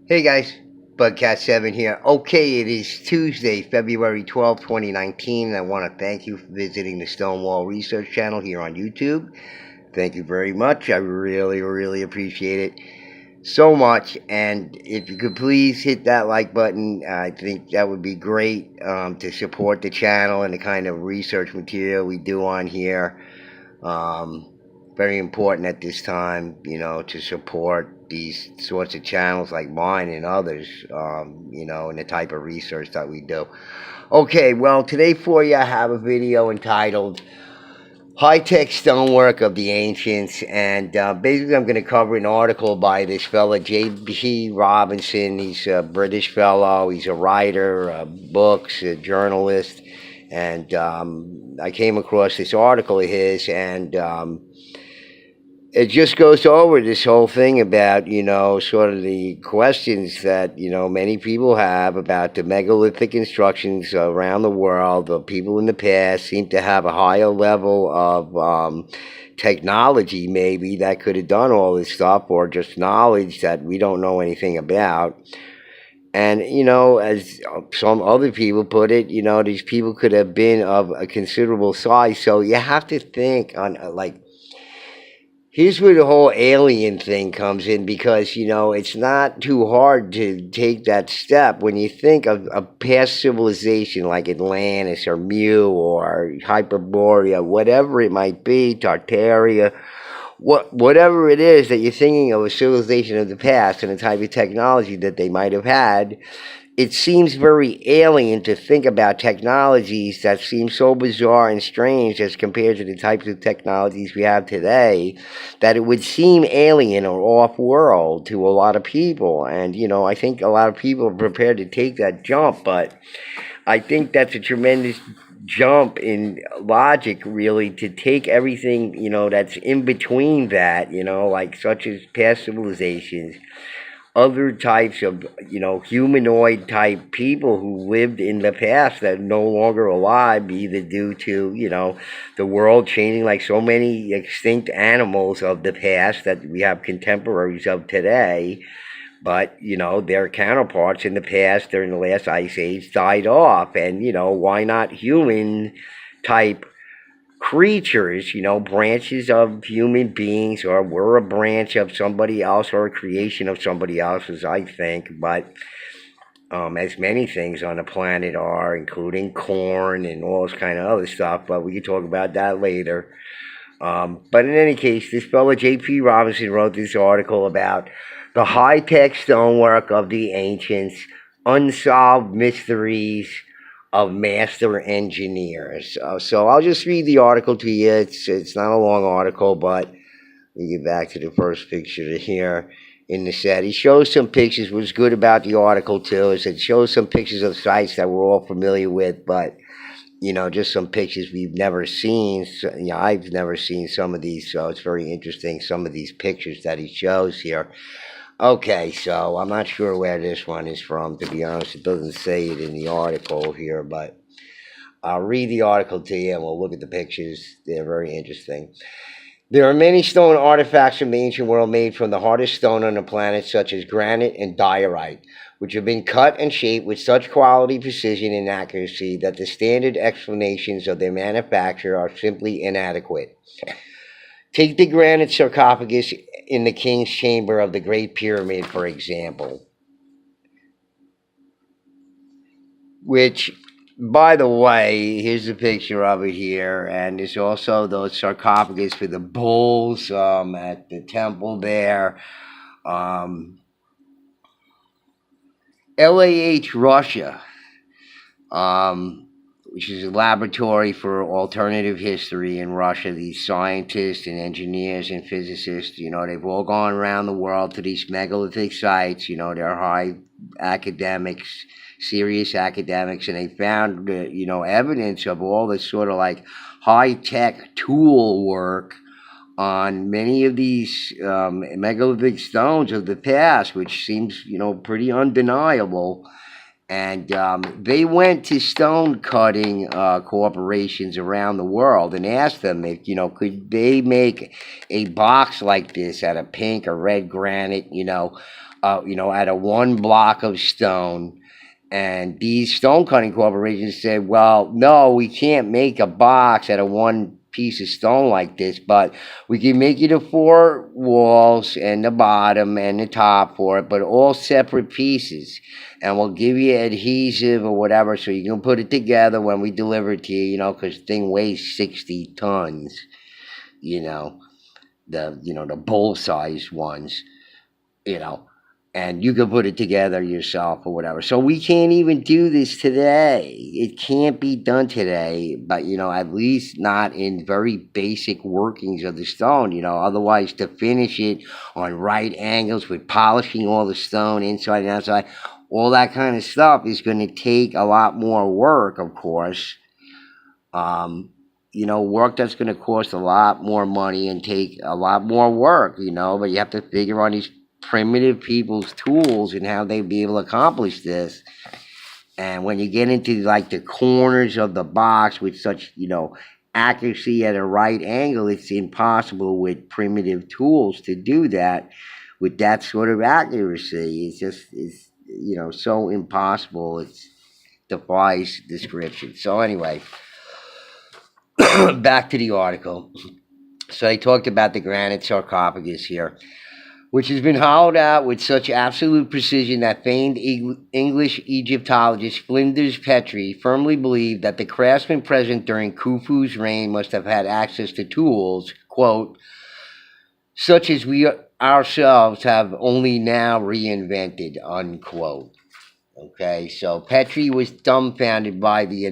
Hey guys, Bugcat7 here. Okay, it is Tuesday, February 12th, 2019, and I want to thank you for visiting the Stonewall Research channel here on YouTube. Thank you very much. I really appreciate it so much. And if you could please hit that like button, I think that would be great to support the channel and the kind of research material we do on here. Um, Very important at this time, to support these sorts of channels like mine and others, and the type of research that we do. Okay, well, today for you, I have a video entitled High-Tech Stonework of the Ancients, and basically I'm going to cover an article by this fella, J.P. Robinson. He's a British fellow. He's a writer, books, a journalist, and I came across this article of his, and it just goes over this whole thing about, sort of the questions that, many people have about the megalithic constructions around the world. The people in the past seem to have a higher level of technology, maybe, that could have done all this stuff, or just knowledge that we don't know anything about. And, as some other people put it, these people could have been of a considerable size. So you have to think on, here's where the whole alien thing comes in, because, it's not too hard to take that step. When you think of a past civilization like Atlantis or Mu or Hyperborea, whatever it might be, Tartaria, whatever it is that you're thinking of, a civilization of the past and the type of technology that they might have had, it seems very alien to think about technologies that seem so bizarre and strange as compared to the types of technologies we have today, that it would seem alien or off-world to a lot of people. And, I think a lot of people are prepared to take that jump, but I think that's a tremendous jump in logic, really, to take everything, that's in between that, like such as past civilizations, other types of, humanoid type people who lived in the past that are no longer alive, either due to, the world changing, like so many extinct animals of the past that we have contemporaries of today. But, their counterparts in the past during the last ice age died off. And, why not human type creatures, branches of human beings, or we're a branch of somebody else or a creation of somebody else, as I think. But as many things on the planet are, including corn and all this kind of other stuff, but we can talk about that later. But in any case, this fellow J.P. Robinson wrote this article about the high-tech stonework of the ancients, unsolved mysteries of master engineers. So I'll just read the article to you. It's not a long article, but we get back to the first picture here in the set. He shows some pictures. What's good about the article, too, is it shows some pictures of sites that we're all familiar with, but, just some pictures we've never seen. So, I've never seen some of these, so it's very interesting, some of these pictures that he shows here. Okay, so I'm not sure where this one is from, to be honest. It doesn't say it in the article here, but I'll read the article to you and we'll look at the pictures. They're very interesting. There are many stone artifacts from the ancient world made from the hardest stone on the planet, such as granite and diorite, which have been cut and shaped with such quality, precision, and accuracy that the standard explanations of their manufacture are simply inadequate. Take the granite sarcophagus in the king's chamber of the Great Pyramid, for example, which, by the way, here's a picture of it here, and there's also those sarcophagus for the bulls at the temple there. LAH, Russia, which is a laboratory for alternative history in Russia. These scientists and engineers and physicists, they've all gone around the world to these megalithic sites. They're high academics, serious academics, and they found, evidence of all this sort of like high-tech tool work on many of these megalithic stones of the past, which seems, pretty undeniable. And they went to stone cutting corporations around the world and asked them if, could they make a box like this out of pink or red granite, out of one block of stone. And these stone cutting corporations said, well, no, we can't make a box out of one piece of stone like this, but we can make you the four walls and the bottom and the top for it, but all separate pieces. And we'll give you adhesive or whatever so you can put it together when we deliver it to you, because the thing weighs 60 tons, the bull-sized ones, and you can put it together yourself or whatever. So we can't even do this today. It can't be done today, but, at least not in very basic workings of the stone, otherwise to finish it on right angles with polishing all the stone inside and outside, all that kind of stuff is going to take a lot more work, of course. Work that's going to cost a lot more money and take a lot more work, but you have to figure on these primitive people's tools and how they'd be able to accomplish this. And when you get into like the corners of the box with such, accuracy at a right angle, it's impossible with primitive tools to do that with that sort of accuracy. It's so impossible. It defies description. So anyway, back to the article. So they talked about the granite sarcophagus here, which has been hollowed out with such absolute precision that famed English Egyptologist Flinders Petrie firmly believed that the craftsmen present during Khufu's reign must have had access to tools, quote, such as we ourselves have only now reinvented, unquote. Okay, so Petrie was dumbfounded by the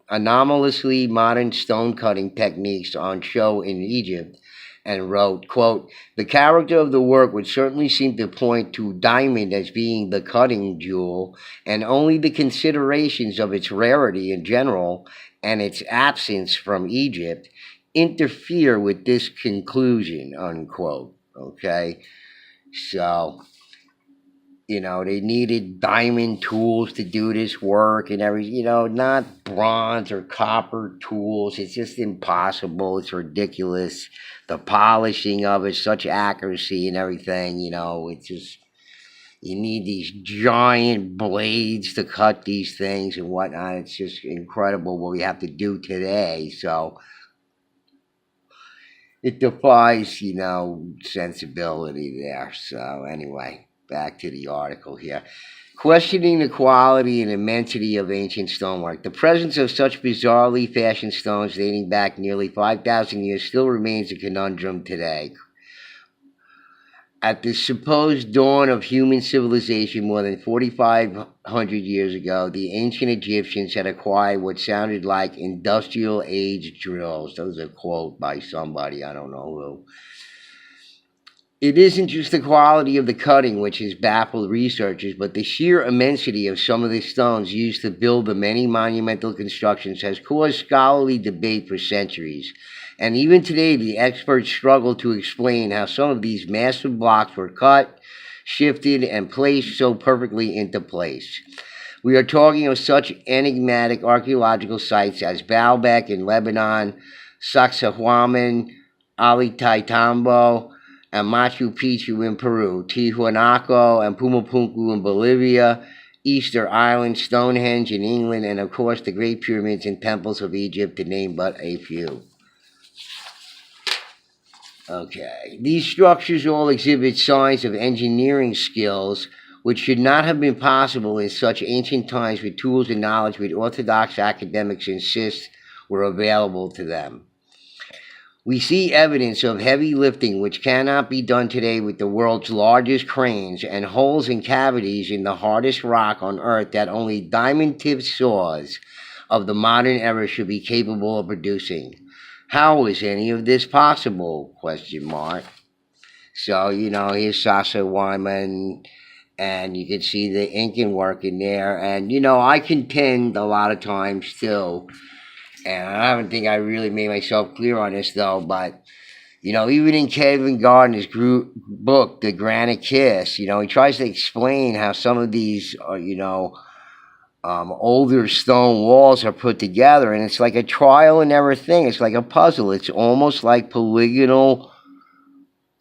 anomalously modern stone cutting techniques on show in Egypt, and wrote, quote, the character of the work would certainly seem to point to diamond as being the cutting jewel, and only the considerations of its rarity in general and its absence from Egypt interfere with this conclusion, unquote. Okay, so they needed diamond tools to do this work and everything, not bronze or copper tools. It's just impossible. It's ridiculous. The polishing of it, such accuracy and everything, it's just, you need these giant blades to cut these things and whatnot. It's just incredible what we have to do today. So it defies, sensibility there. So anyway, back to the article here. Questioning the quality and immensity of ancient stonework, the presence of such bizarrely fashioned stones dating back nearly 5,000 years still remains a conundrum today. At the supposed dawn of human civilization more than 4,500 years ago, the ancient Egyptians had acquired what sounded like industrial age drills. That was a quote by somebody, I don't know who. It isn't just the quality of the cutting which has baffled researchers, but the sheer immensity of some of the stones used to build the many monumental constructions has caused scholarly debate for centuries. And even today, the experts struggle to explain how some of these massive blocks were cut, shifted, and placed so perfectly into place. We are talking of such enigmatic archaeological sites as Baalbek in Lebanon, Sacsayhuaman, Ollantaytambo, and Machu Picchu in Peru, Tiwanaku and Pumapunku in Bolivia, Easter Island, Stonehenge in England, and of course the Great Pyramids and temples of Egypt, to name but a few. Okay, these structures all exhibit signs of engineering skills which should not have been possible in such ancient times with tools and knowledge which orthodox academics insist were available to them. We see evidence of heavy lifting which cannot be done today with the world's largest cranes, and holes and cavities in the hardest rock on Earth that only diamond-tipped saws of the modern era should be capable of producing. How is any of this possible? Question mark. So, here's Sacsayhuaman, and you can see the Incan work in there. And, I contend a lot of times, too, and I don't think I really made myself clear on this, though, but, even in Kevin Gardner's book, The Granite Kiss, he tries to explain how some of these, older stone walls are put together, and it's like a trial and error thing. It's like a puzzle. It's almost like polygonal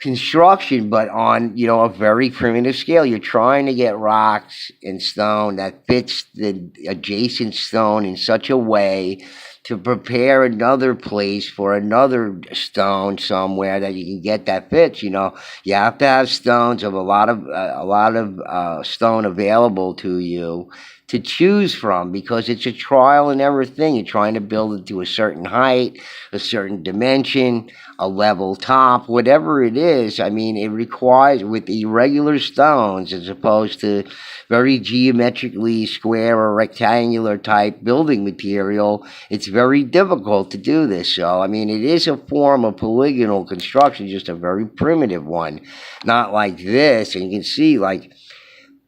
construction, but on, a very primitive scale. You're trying to get rocks and stone that fits the adjacent stone in such a way to prepare another place for another stone somewhere that you can get that fits. You have to have stones of a lot of stone available to you to choose from, because it's a trial and error thing. You're trying to build it to a certain height, a certain dimension, a level top, whatever it is. I mean, it requires, with irregular stones as opposed to very geometrically square or rectangular type building material, it's very difficult to do this. So, I mean, it is a form of polygonal construction, just a very primitive one, not like this. And you can see, like,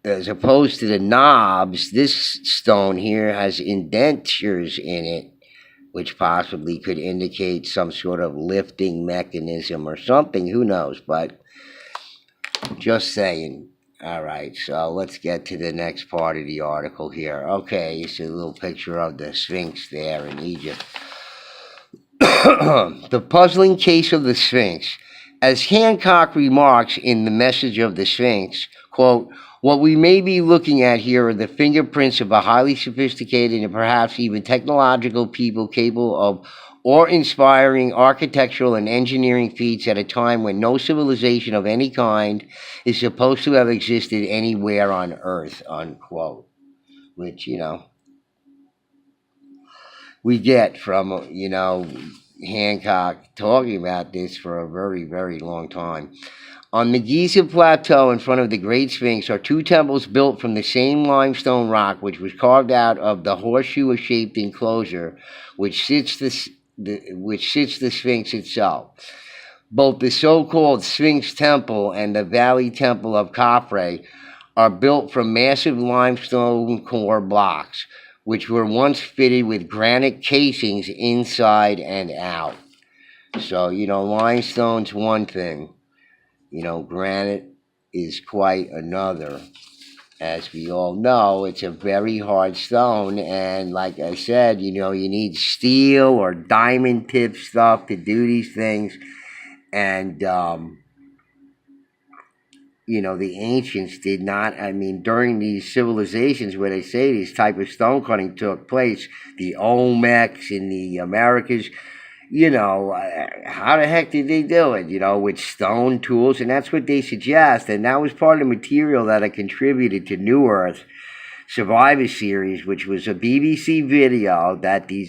as opposed to the knobs, this stone here has indentures in it, which possibly could indicate some sort of lifting mechanism or something. Who knows? But just saying. All right, so let's get to the next part of the article here. Okay, you see a little picture of the Sphinx there in Egypt. The puzzling case of the Sphinx. As Hancock remarks in The Message of the Sphinx, quote, "What we may be looking at here are the fingerprints of a highly sophisticated and perhaps even technological people capable of awe-inspiring architectural and engineering feats at a time when no civilization of any kind is supposed to have existed anywhere on Earth," unquote. Which, we get from, Hancock talking about this for a very, very long time. On the Giza Plateau in front of the Great Sphinx are two temples built from the same limestone rock which was carved out of the horseshoe-shaped enclosure which sits the Sphinx itself. Both the so-called Sphinx Temple and the Valley Temple of Khafre are built from massive limestone core blocks, which were once fitted with granite casings inside and out. So, limestone's one thing. Granite is quite another. As we all know, it's a very hard stone, and like I said, you need steel or diamond tip stuff to do these things. And the ancients did not, during these civilizations where they say this type of stone cutting took place, the Olmecs in the Americas, how the heck did they do it? With stone tools, and that's what they suggest. And that was part of the material that I contributed to New Earth Survivor Series, which was a BBC video that the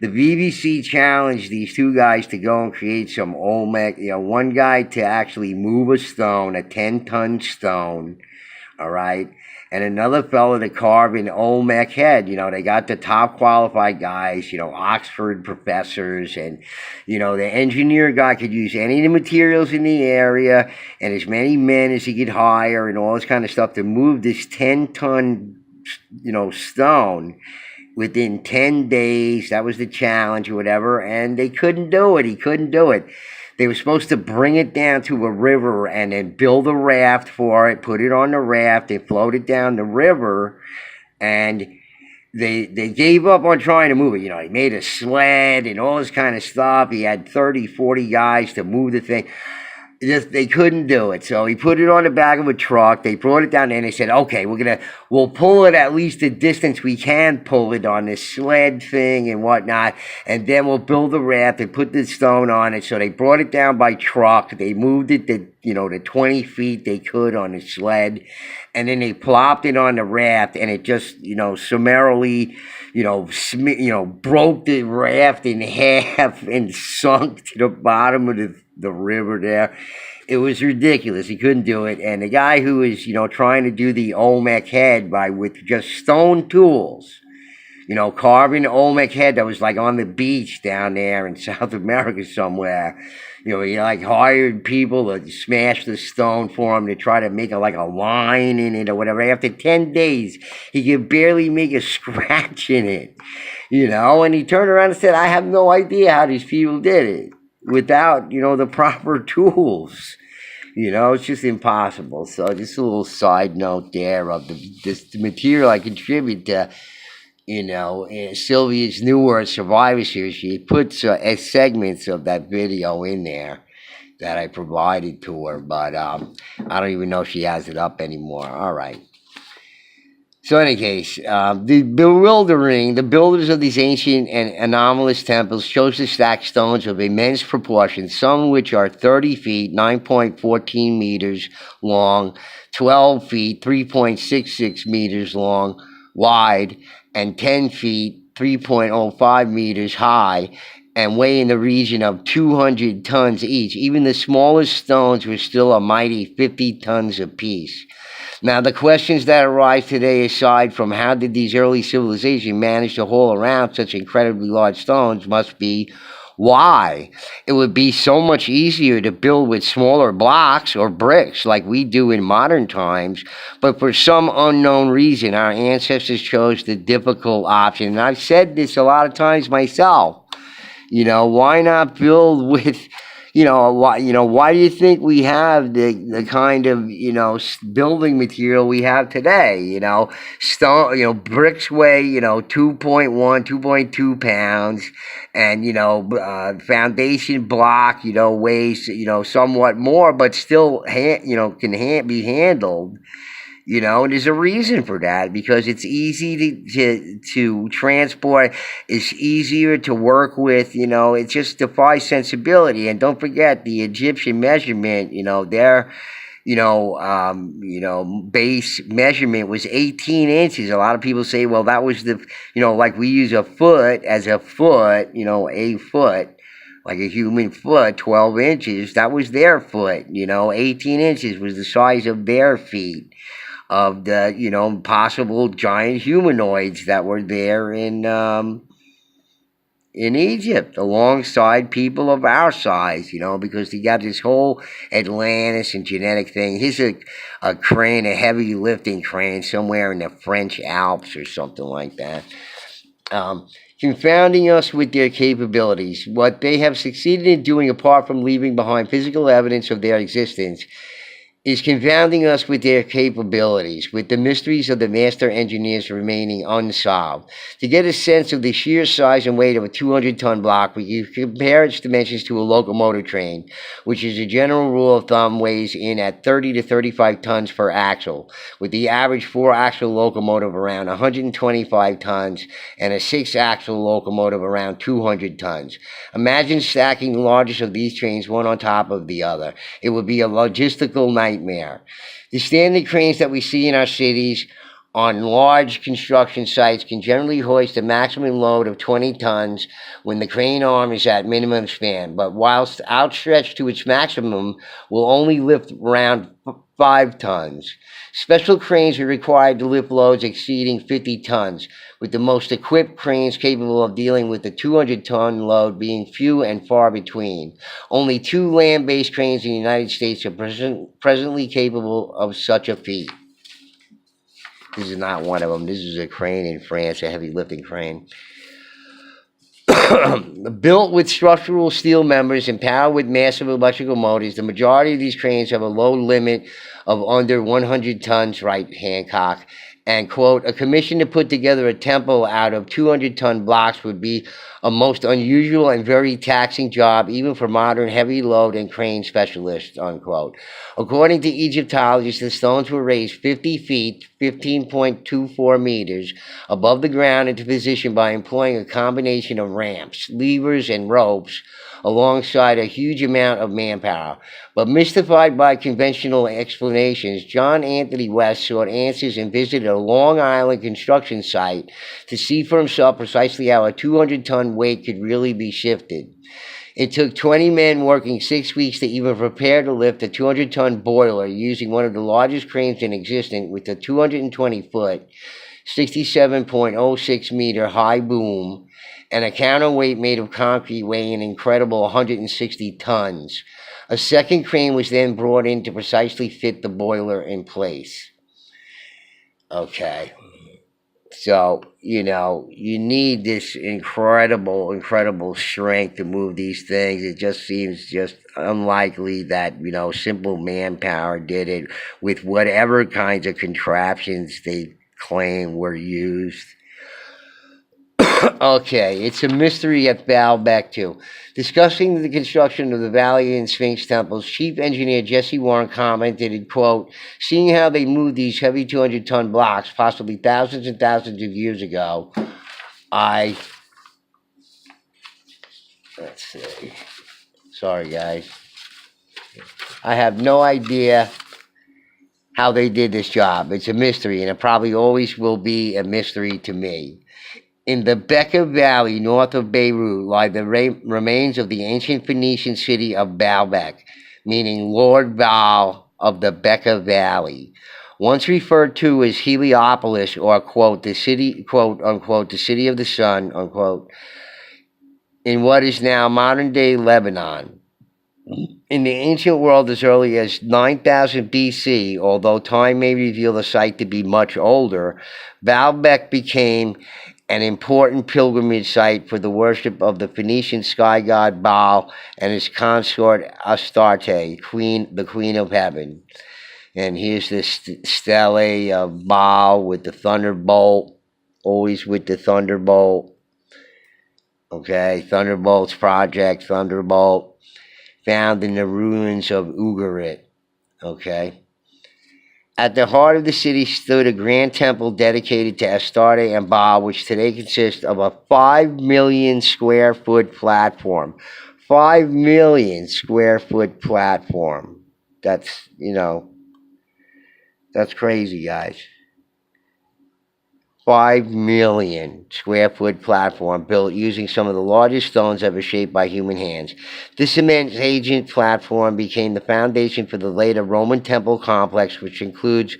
BBC challenged these two guys to go and create some Olmec, one guy to actually move a stone, a 10-ton stone, all right, and another fellow to carve an Olmec head. They got the top qualified guys, Oxford professors, and, the engineer guy could use any of the materials in the area and as many men as he could hire and all this kind of stuff to move this 10-ton, stone within 10 days. That was the challenge or whatever, and they couldn't do it. He couldn't do it. They were supposed to bring it down to a river and then build a raft for it, put it on the raft, and float it down the river, and they gave up on trying to move it. He made a sled and all this kind of stuff. He had 30, 40 guys to move the thing. They couldn't do it. So he put it on the back of a truck. They brought it down there and they said, okay, we'll pull it at least the distance we can pull it on this sled thing and whatnot. And then we'll build a raft and put the stone on it. So they brought it down by truck. They moved it to, the 20 feet they could on the sled. And then they plopped it on the raft, and it just, summarily, broke the raft in half and sunk to the bottom of the river there. It was ridiculous. He couldn't do it. And the guy who was, trying to do the Olmec head with just stone tools, carving the Olmec head that was like on the beach down there in South America somewhere. He hired people to smash the stone for him to try to make a line in it or whatever. After 10 days, he could barely make a scratch in it, and he turned around and said, I have no idea how these people did it without, the proper tools. It's just impossible. So just a little side note there of the material I contribute to, in Sylvia's New Earth Survivor Series. She puts segments of that video in there that I provided to her, but I don't even know if she has it up anymore. All right. So, in any case, the builders of these ancient and anomalous temples chose to stack stones of immense proportions, some which are 30 feet, 9.14 meters long, 12 feet, 3.66 meters long, wide, and 10 feet, 3.05 meters high, and weigh in the region of 200 tons each. Even the smallest stones were still a mighty 50 tons apiece. Now, the questions that arise today, aside from how did these early civilizations manage to haul around such incredibly large stones, must be why. It would be so much easier to build with smaller blocks or bricks like we do in modern times, but for some unknown reason, our ancestors chose the difficult option. And I've said this a lot of times myself. Why not build with, why do you think we have the kind of, building material we have today? Stone, bricks weigh, 2.1, 2.2 pounds, and, foundation block, weighs, somewhat more, but still, can be handled. And there's a reason for that, because it's easy to transport. It's easier to work with. It just defies sensibility. And don't forget the Egyptian measurement. Their base measurement was 18 inches. A lot of people say, well, that was like we use a foot as a foot. A foot. Like a human foot, 12 inches. That was their foot. 18 inches was the size of their feet, of the possible giant humanoids that were there in Egypt, alongside people of our size, because you got this whole Atlantis and genetic thing. Here's a crane, a heavy lifting crane somewhere in the French Alps or something like that. Confounding us with their capabilities. What they have succeeded in doing, apart from leaving behind physical evidence of their existence, is confounding us with their capabilities, with the mysteries of the master engineers remaining unsolved. To get a sense of the sheer size and weight of a 200-ton block, we can compare its dimensions to a locomotive train, which as a general rule of thumb weighs in at 30 to 35 tons per axle, with the average 4-axle locomotive around 125 tons and a 6-axle locomotive around 200 tons. Imagine stacking the largest of these trains one on top of the other. It would be a logistical nightmare. The standard cranes that we see in our cities on large construction sites can generally hoist a maximum load of 20 tons when the crane arm is at minimum span, but whilst outstretched to its maximum, will only lift around 5 tons. Special cranes are required to lift loads exceeding 50 tons, with the most equipped cranes capable of dealing with the 200-ton load being few and far between. Only 2 land-based cranes in the United States are presently capable of such a feat. This is not one of them. This is a crane in France, a heavy lifting crane. Built with structural steel members and powered with massive electrical motors, the majority of these cranes have a load limit of under 100 tons, right, Hancock. And, quote, a commission to put together a temple out of 200-ton blocks would be a most unusual and very taxing job, even for modern heavy load and crane specialists, unquote. According to Egyptologists, the stones were raised 50 feet, 15.24 meters, above the ground into position by employing a combination of ramps, levers, and ropes, alongside a huge amount of manpower. But mystified by conventional explanations, John Anthony West sought answers and visited a Long Island construction site to see for himself precisely how a 200-ton weight could really be shifted. It took 20 men working 6 weeks to even prepare to lift a 200-ton boiler using one of the largest cranes in existence with a 220-foot, 67.06 meter high boom, and a counterweight made of concrete weighing an incredible 160 tons. A second crane was then brought in to precisely fit the boiler in place. Okay. So, you need this incredible strength to move these things. It just seems just unlikely that, simple manpower did it with whatever kinds of contraptions they claim were used. Okay, it's a mystery at Baalbek too. Discussing the construction of the Valley and Sphinx temples, Chief Engineer Jesse Warren commented, in quote, seeing how they moved these heavy 200-ton blocks, possibly thousands and thousands of years ago, I, let's see, sorry guys, I have no idea how they did this job. It's a mystery, and it probably always will be a mystery to me. In the Bekaa Valley, north of Beirut, lie the remains of the ancient Phoenician city of Baalbek, meaning Lord Baal of the Bekaa Valley. Once referred to as Heliopolis, or, quote, the city, quote, unquote, the city of the sun, unquote, in what is now modern-day Lebanon. In the ancient world as early as 9000 BC, although time may reveal the site to be much older, Baalbek became an important pilgrimage site for the worship of the Phoenician sky god Baal and his consort Astarte, the Queen of Heaven. And here's the stele of Baal with the thunderbolt, always with the thunderbolt. Okay, Thunderbolt's project, Thunderbolt, found in the ruins of Ugarit. Okay. At the heart of the city stood a grand temple dedicated to Astarte and Baal, which today consists of a 5 million square foot platform. 5 million square foot platform. That's, that's crazy, guys. 5 million square foot platform built using some of the largest stones ever shaped by human hands. This immense ancient platform became the foundation for the later Roman temple complex, which includes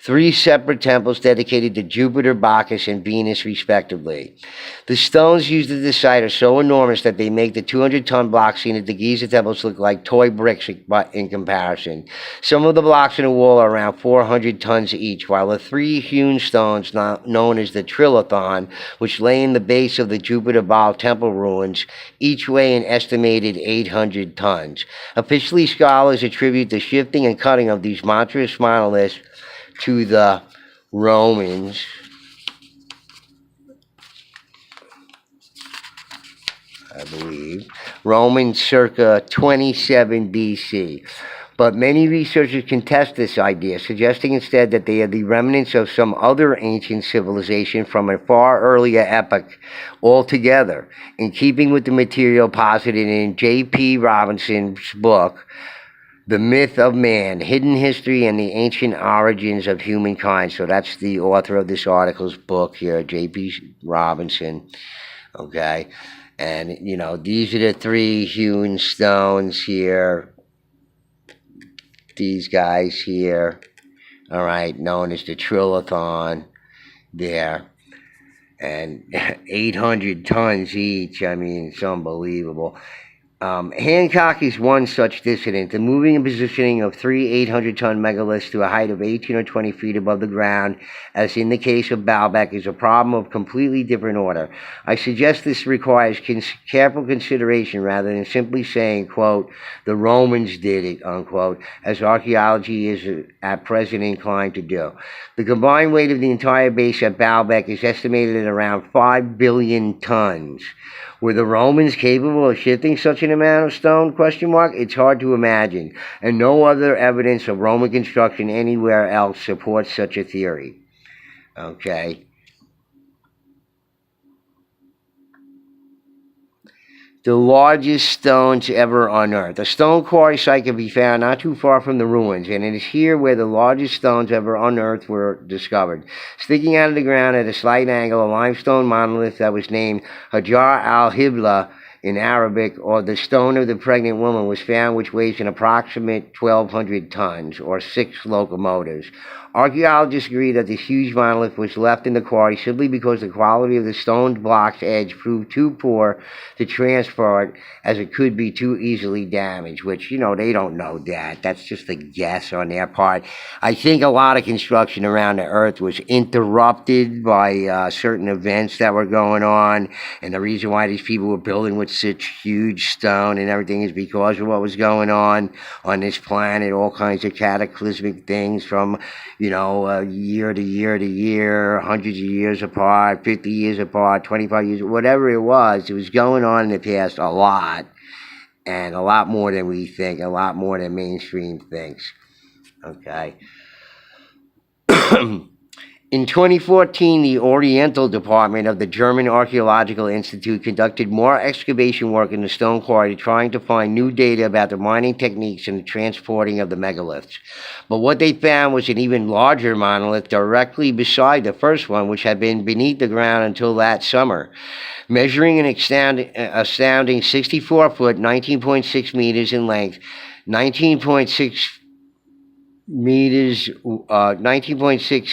3 separate temples dedicated to Jupiter, Bacchus, and Venus, respectively. The stones used at this site are so enormous that they make the 200-ton blocks seen at the Giza temples look like toy bricks in comparison. Some of the blocks in the wall are around 400 tons each, while the 3 hewn stones known as the Trilithon, which lay in the base of the Jupiter Baal temple ruins, each weigh an estimated 800 tons. Officially, scholars attribute the shifting and cutting of these monstrous monoliths to the Romans. I believe, Romans circa 27 BC. But many researchers contest this idea, suggesting instead that they are the remnants of some other ancient civilization from a far earlier epoch altogether, in keeping with the material posited in J.P. Robinson's book, The Myth of Man, Hidden History and the Ancient Origins of Humankind. So that's the author of this article's book here, J.P. Robinson. Okay. And, these are the 3 hewn stones here. These guys here, all right, known as the Trilithon there. And 800 tons each. I mean, it's unbelievable. Hancock is one such dissident. The moving and positioning of 3 800-ton megaliths to a height of 18 or 20 feet above the ground, as in the case of Baalbek, is a problem of completely different order. I suggest this requires careful consideration rather than simply saying, quote, the Romans did it, unquote, as archaeology is at present inclined to do. The combined weight of the entire base at Baalbek is estimated at around 5 billion tons. Were the Romans capable of shifting such an amount of stone? It's hard to imagine, and no other evidence of Roman construction anywhere else supports such a theory. Okay. The largest stones ever unearthed. A stone quarry site can be found not too far from the ruins, and it is here where the largest stones ever unearthed were discovered. Sticking out of the ground at a slight angle, a limestone monolith that was named Hajar al-Hibla in Arabic, or the stone of the pregnant woman, was found, which weighs an approximate 1,200 tons, or 6 locomotives. Archaeologists agree that this huge monolith was left in the quarry simply because the quality of the stone block's edge proved too poor to transport, as it could be too easily damaged, which, they don't know that. That's just a guess on their part. I think a lot of construction around the earth was interrupted by certain events that were going on, and the reason why these people were building with such huge stone and everything is because of what was going on this planet, all kinds of cataclysmic things from, year to year to year, hundreds of years apart, 50 years apart, 25 years, whatever it was going on in the past a lot, and a lot more than we think, a lot more than mainstream thinks. Okay. In 2014, the Oriental Department of the German Archaeological Institute conducted more excavation work in the stone quarry, trying to find new data about the mining techniques and the transporting of the megaliths. But what they found was an even larger monolith directly beside the first one, which had been beneath the ground until that summer. Measuring an astounding 64 foot, 19.6 meters in length, 19.6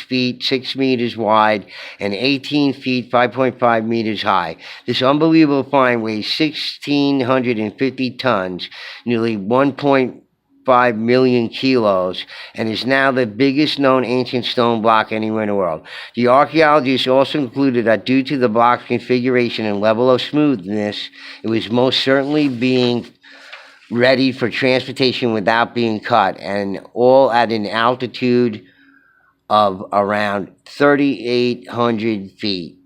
feet, 6 meters wide, and 18 feet, 5.5 meters high. This unbelievable find weighs 1,650 tons, nearly 1.5 million kilos, and is now the biggest known ancient stone block anywhere in the world. The archaeologists also concluded that due to the block's configuration and level of smoothness, it was most certainly being ready for transportation without being cut, and all at an altitude of around 3,800 feet.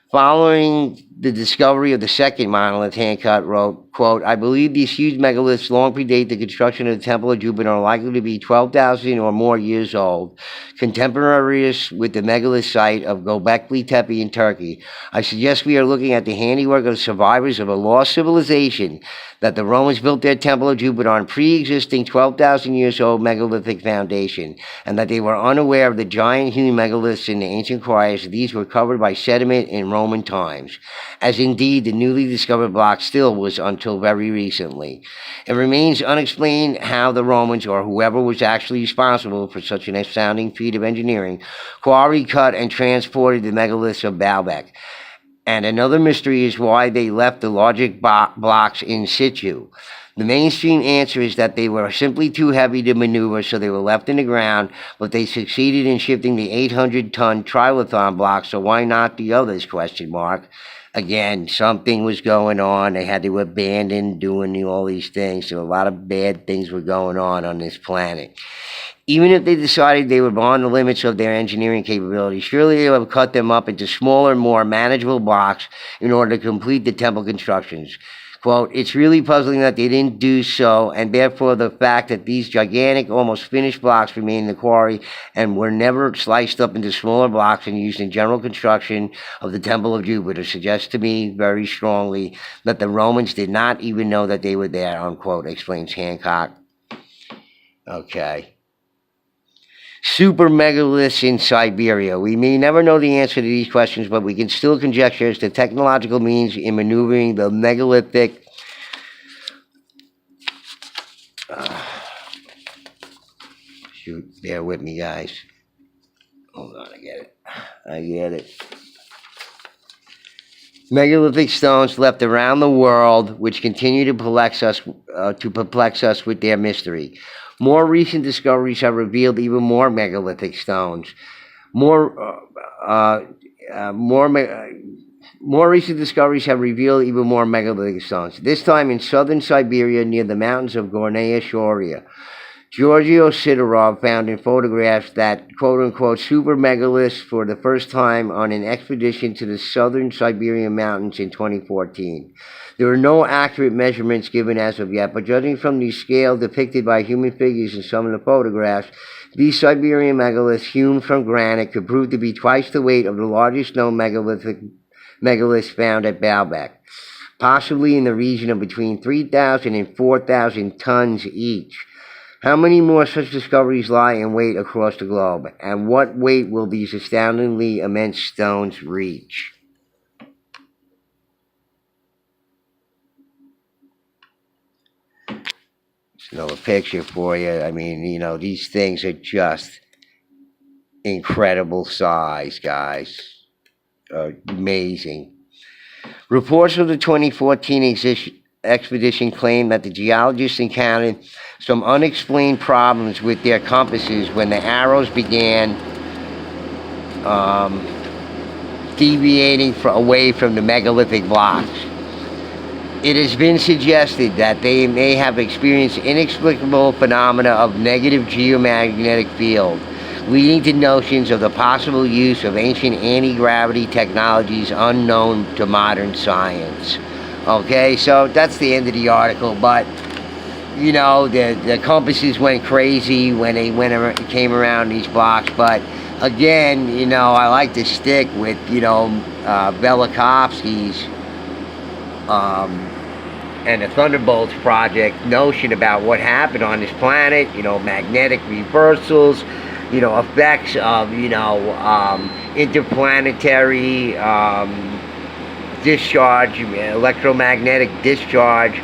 Following the discovery of the second monolith, Hancock wrote, quote, "I believe these huge megaliths long predate the construction of the Temple of Jupiter and are likely to be 12,000 or more years old, contemporaneous with the megalith site of Göbekli Tepe in Turkey. I suggest we are looking at the handiwork of survivors of a lost civilization, that the Romans built their Temple of Jupiter on pre-existing 12,000 years old megalithic foundation, and that they were unaware of the giant hewn megaliths in the ancient quarries. These were covered by sediment in Roman times, as indeed the newly discovered block still was until very recently. It remains unexplained how the Romans, or whoever was actually responsible for such an astounding feat of engineering, quarried, cut, and transported the megaliths of Baalbek. And another mystery is why they left the larger blocks in situ. The mainstream answer is that they were simply too heavy to maneuver, so they were left in the ground, but they succeeded in shifting the 800-ton trilithon block, so why not the others, question mark. Again, something was going on. They had to abandon doing all these things, so a lot of bad things were going on this planet. Even if they decided they were beyond the limits of their engineering capabilities, surely they would have cut them up into smaller, more manageable blocks in order to complete the temple constructions. Quote, "It's really puzzling that they didn't do so, and therefore the fact that these gigantic, almost finished blocks remain in the quarry and were never sliced up into smaller blocks and used in general construction of the Temple of Jupiter suggests to me very strongly that the Romans did not even know that they were there," unquote, explains Hancock. Okay. Super megaliths in Siberia. We may never know the answer to these questions, but we can still conjecture as to technological means in maneuvering the megalithic shoot, bear with me, guys. Hold on, I get it. Megalithic stones left around the world, which continue to perplex us with their mystery. More recent discoveries have revealed even more megalithic stones. More recent discoveries have revealed even more megalithic stones. This time in southern Siberia, near the mountains of Gornaya Shoria. Georgios Sidorov found in photographs that, quote-unquote, super megaliths for the first time on an expedition to the southern Siberian mountains in 2014. There are no accurate measurements given as of yet, but judging from the scale depicted by human figures in some of the photographs, these Siberian megaliths hewn from granite could prove to be twice the weight of the largest known megaliths found at Baalbek, possibly in the region of between 3,000 and 4,000 tons each. How many more such discoveries lie in wait across the globe, and what weight will these astoundingly immense stones reach? Another picture for you. I mean, these things are just incredible size, guys. Amazing. Reports of the 2014 expedition claimed that the geologists encountered some unexplained problems with their compasses when the arrows began deviating away from the megalithic blocks. It has been suggested that they may have experienced inexplicable phenomena of negative geomagnetic field, leading to notions of the possible use of ancient anti-gravity technologies unknown to modern science. Okay, so that's the end of the article, but you know, the compasses went crazy when they came around these blocks, but again, you know, I like to stick with, you know, Velikovsky's and the Thunderbolts project notion about what happened on this planet, you know, magnetic reversals, you know, effects of, you know, interplanetary discharge, electromagnetic discharge,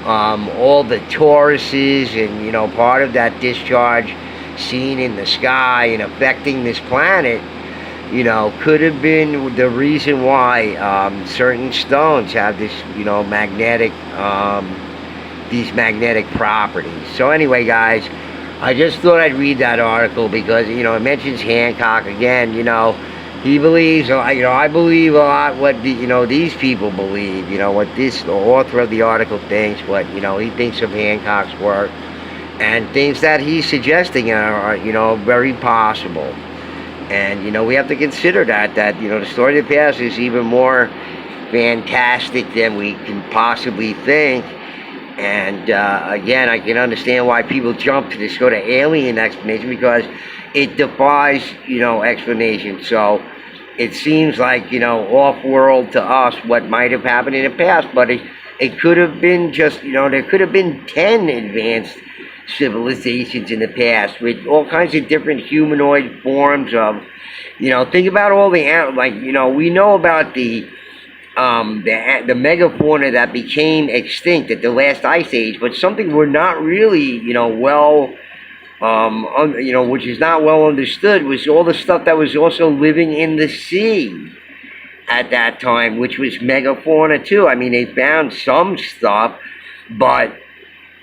all the Tauruses, and, you know, part of that discharge seen in the sky and affecting this planet, you know, could have been the reason why certain stones have this, you know, magnetic, these magnetic properties. So anyway, guys, I just thought I'd read that article because, you know, it mentions Hancock again. You know, he believes, you know, I believe a lot what you know, these people believe, you know, what the author of the article thinks, what, you know, he thinks of Hancock's work, and things that he's suggesting are, you know, very possible. And, you know, we have to consider that, you know, the story of the past is even more fantastic than we can possibly think. And, again, I can understand why people jump to this sort of alien explanation, because it defies, you know, explanation. So it seems like, you know, off-world to us what might have happened in the past, but it could have been just, you know, there could have been 10 advanced civilizations in the past with all kinds of different humanoid forms of, you know, think about all the, like, you know, we know about the megafauna that became extinct at the last ice age, but something we're not really, you know, well, you know, which is not well understood, was all the stuff that was also living in the sea at that time, which was megafauna too. I mean, they found some stuff, but,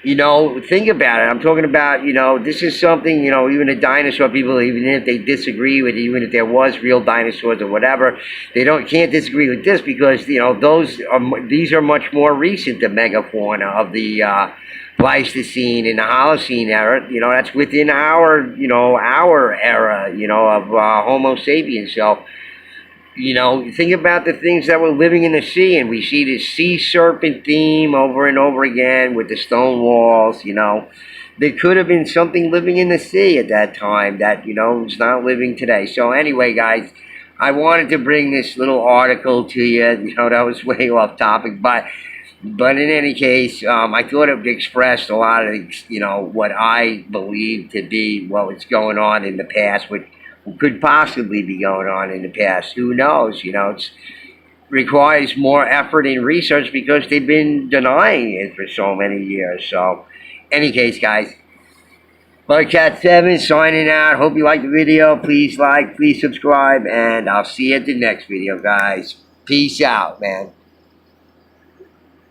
you know, think about it. I'm talking about, you know, this is something, you know, even the dinosaur people, even if they disagree with it, even if there was real dinosaurs or whatever, they can't disagree with this because, you know, these are much more recent, the megafauna of the Pleistocene and the Holocene era. You know, that's within our, you know, our era, you know, of Homo sapiens. So, you know, think about the things that were living in the sea, and we see this sea serpent theme over and over again with the stone walls. You know, there could have been something living in the sea at that time that, you know, is not living today. So anyway, guys, I wanted to bring this little article to you. You know, that was way off topic, but in any case, I thought it expressed a lot of, you know, what I believe to be what was going on in the past, which could possibly be going on in the past. Who knows? You know, it requires more effort and research because they've been denying it for so many years. So, any case, guys, Cat7 signing out. Hope you liked the video. Please like, please subscribe, and I'll see you at the next video, guys. Peace out, man.